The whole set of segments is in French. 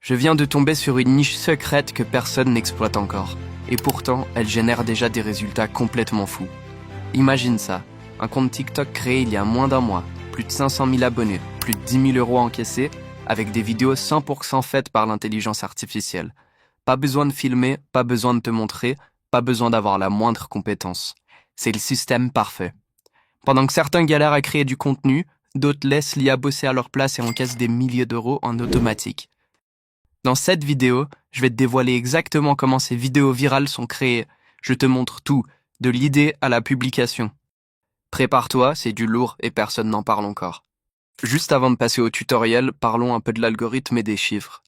Je viens de tomber sur une niche secrète que personne n'exploite encore. Et pourtant, elle génère déjà des résultats complètement fous. Imagine ça, un compte TikTok créé il y a moins d'un mois, plus de 500 000 abonnés, plus de 10 000 € encaissés, avec des vidéos 100% faites par l'intelligence artificielle. Pas besoin de filmer, pas besoin de te montrer, pas besoin d'avoir la moindre compétence. C'est le système parfait. Pendant que certains galèrent à créer du contenu, d'autres laissent l'IA bosser à leur place et encaissent des milliers d'euros en automatique. Dans cette vidéo, je vais te dévoiler exactement comment ces vidéos virales sont créées. Je te montre tout, de l'idée à la publication. Prépare-toi, c'est du lourd et personne n'en parle encore. Juste avant de passer au tutoriel, parlons un peu de l'algorithme et des chiffres.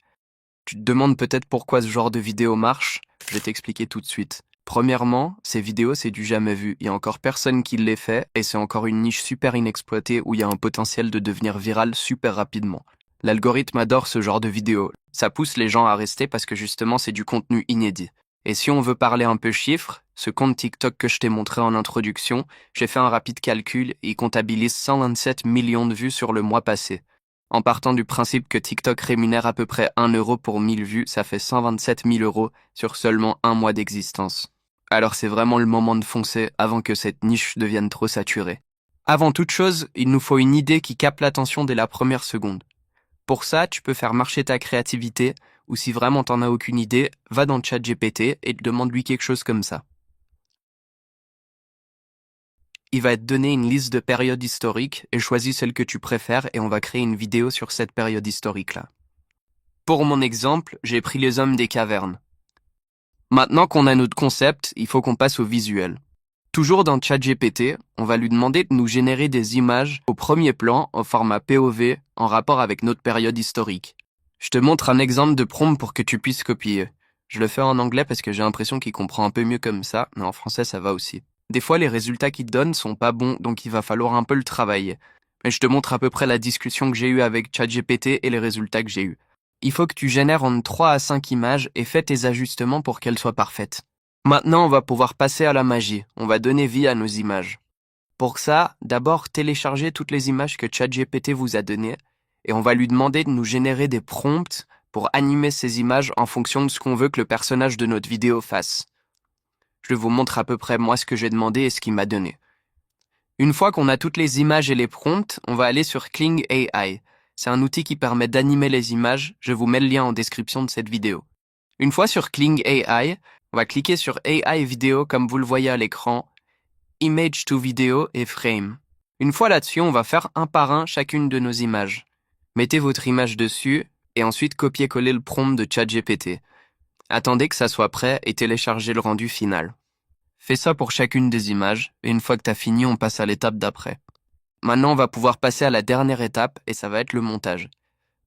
Tu te demandes peut-être pourquoi ce genre de vidéo marche? Je vais t'expliquer tout de suite. Premièrement, ces vidéos, c'est du jamais vu. Il y a encore personne qui les fait et c'est encore une niche super inexploitée où il y a un potentiel de devenir viral super rapidement. L'algorithme adore ce genre de vidéos. Ça pousse les gens à rester parce que justement, c'est du contenu inédit. Et si on veut parler un peu chiffres, ce compte TikTok que je t'ai montré en introduction, j'ai fait un rapide calcul et il comptabilise 127 millions de vues sur le mois passé. En partant du principe que TikTok rémunère à peu près 1 € pour 1000 vues, ça fait 127 000 € sur seulement un mois d'existence. Alors c'est vraiment le moment de foncer avant que cette niche devienne trop saturée. Avant toute chose, il nous faut une idée qui capte l'attention dès la première seconde. Pour ça, tu peux faire marcher ta créativité, ou si vraiment t'en as aucune idée, va dans ChatGPT et demande-lui quelque chose comme ça. Il va te donner une liste de périodes historiques et choisis celle que tu préfères et on va créer une vidéo sur cette période historique-là. Pour mon exemple, j'ai pris les hommes des cavernes. Maintenant qu'on a notre concept, il faut qu'on passe au visuel. Toujours dans ChatGPT, on va lui demander de nous générer des images au premier plan au format POV en rapport avec notre période historique. Je te montre un exemple de prompt pour que tu puisses copier. Je le fais en anglais parce que j'ai l'impression qu'il comprend un peu mieux comme ça, mais en français ça va aussi. Des fois les résultats qu'il te donne sont pas bons, donc il va falloir un peu le travailler. Mais je te montre à peu près la discussion que j'ai eue avec ChatGPT et les résultats que j'ai eus. Il faut que tu génères entre 3 à 5 images et fais tes ajustements pour qu'elles soient parfaites. Maintenant, on va pouvoir passer à la magie. On va donner vie à nos images. Pour ça, d'abord, téléchargez toutes les images que ChatGPT vous a données et on va lui demander de nous générer des prompts pour animer ces images en fonction de ce qu'on veut que le personnage de notre vidéo fasse. Je vous montre à peu près moi ce que j'ai demandé et ce qu'il m'a donné. Une fois qu'on a toutes les images et les prompts, on va aller sur Kling AI. C'est un outil qui permet d'animer les images. Je vous mets le lien en description de cette vidéo. Une fois sur Kling AI, on va cliquer sur AI vidéo comme vous le voyez à l'écran, Image to Video et Frame. Une fois là-dessus, on va faire un par un chacune de nos images. Mettez votre image dessus et ensuite copiez-coller le prompt de ChatGPT. Attendez que ça soit prêt et téléchargez le rendu final. Fais ça pour chacune des images et une fois que t'as fini, on passe à l'étape d'après. Maintenant, on va pouvoir passer à la dernière étape et ça va être le montage.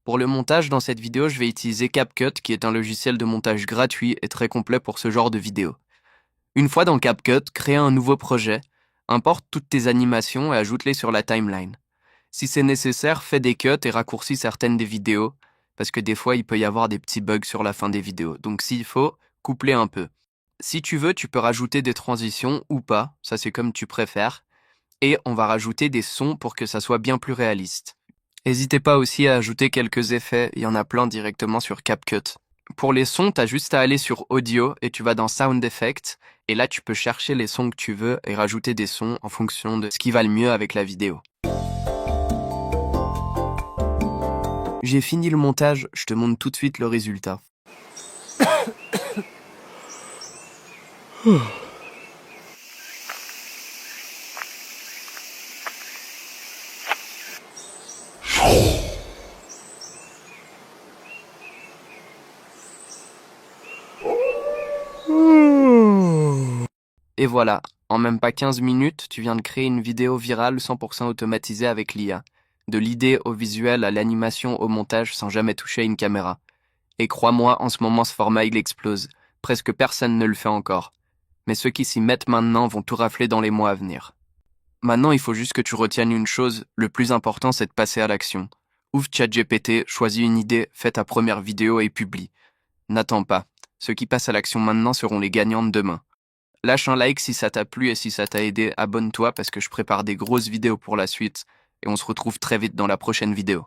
Pour le montage, dans cette vidéo, je vais utiliser CapCut, qui est un logiciel de montage gratuit et très complet pour ce genre de vidéo. Une fois dans CapCut, crée un nouveau projet, importe toutes tes animations et ajoute-les sur la timeline. Si c'est nécessaire, fais des cuts et raccourcis certaines des vidéos, parce que des fois, il peut y avoir des petits bugs sur la fin des vidéos. Donc s'il faut, coupe-les un peu. Si tu veux, tu peux rajouter des transitions ou pas, ça c'est comme tu préfères, et on va rajouter des sons pour que ça soit bien plus réaliste. N'hésitez pas aussi à ajouter quelques effets, il y en a plein directement sur CapCut. Pour les sons, t'as juste à aller sur Audio et tu vas dans Sound Effects, et là tu peux chercher les sons que tu veux et rajouter des sons en fonction de ce qui va le mieux avec la vidéo. J'ai fini le montage, je te montre tout de suite le résultat. Et voilà, en même pas 15 minutes, tu viens de créer une vidéo virale 100% automatisée avec l'IA. De l'idée au visuel à l'animation au montage sans jamais toucher à une caméra. Et crois-moi, en ce moment ce format il explose. Presque personne ne le fait encore. Mais ceux qui s'y mettent maintenant vont tout rafler dans les mois à venir. Maintenant, il faut juste que tu retiennes une chose, le plus important c'est de passer à l'action. Ouvre ChatGPT, choisis une idée, fais ta première vidéo et publie. N'attends pas. Ceux qui passent à l'action maintenant seront les gagnants de demain. Lâche un like si ça t'a plu et si ça t'a aidé, abonne-toi parce que je prépare des grosses vidéos pour la suite et on se retrouve très vite dans la prochaine vidéo.